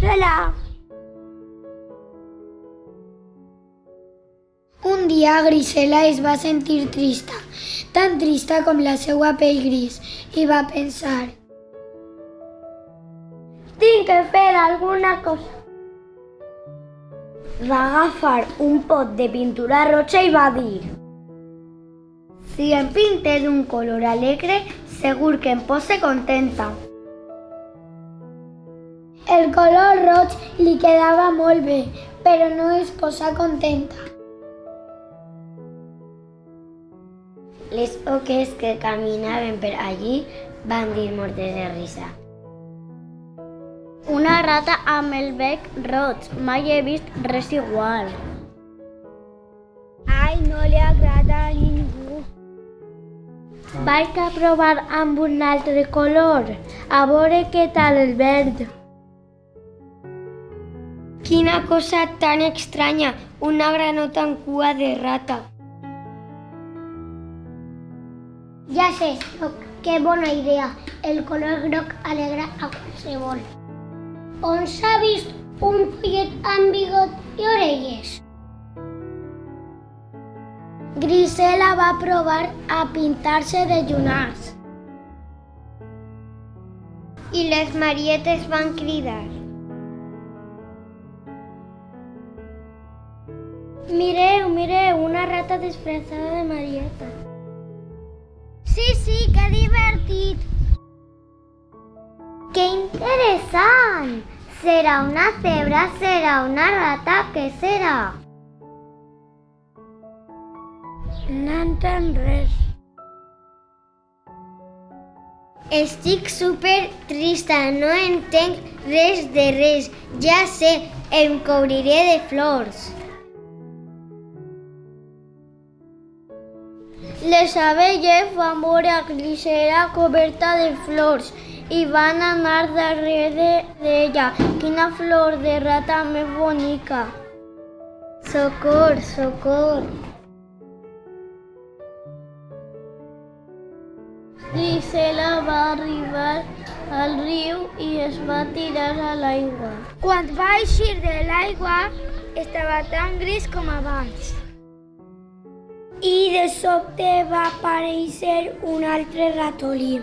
Hola. Un dia Grisela es va sentir trista, tan trista com la seva pell gris, i va pensar: tinc que fer alguna cosa. Va agafar un pot de pintura roja i va dir: si em pinte d'un color alegre, segur que em pose contenta. El color roig li quedava molt bé, però no es posa contenta. Les oques que caminaven per allí van dir mortes de risa: una rata amb el bec roig, mai he vist res igual. Ai, no li agrada a ningú. Vaig a provar amb un altre color, a veure què tal el verd. Quina cosa tan estranya, una granota amb cua de rata. Ja sé, que bona idea. El color groc alegra a qualsevol. On s'ha vist un pollet amb bigot i orelles? Grisela va provar a pintar-se de llunars. I les marietes van cridar: mireu, mireu, una rata disfressada de marieta. Sí, que divertit! Que interessant! Serà una zebra, serà una rata, què serà? No entenc res. Estic super trista, no entenc res de res. Ja sé, em cobriré de flors. Les abelles van veure a Grisela coberta de flors i van anar darrere d'ella. Quina flor de rata més bonica! Socor, socor! Grisela va arribar al riu i es va tirar a l'aigua. Quan va eixir de l'aigua, estava tan gris com abans. I de sobte va aparèixer un altre ratolí.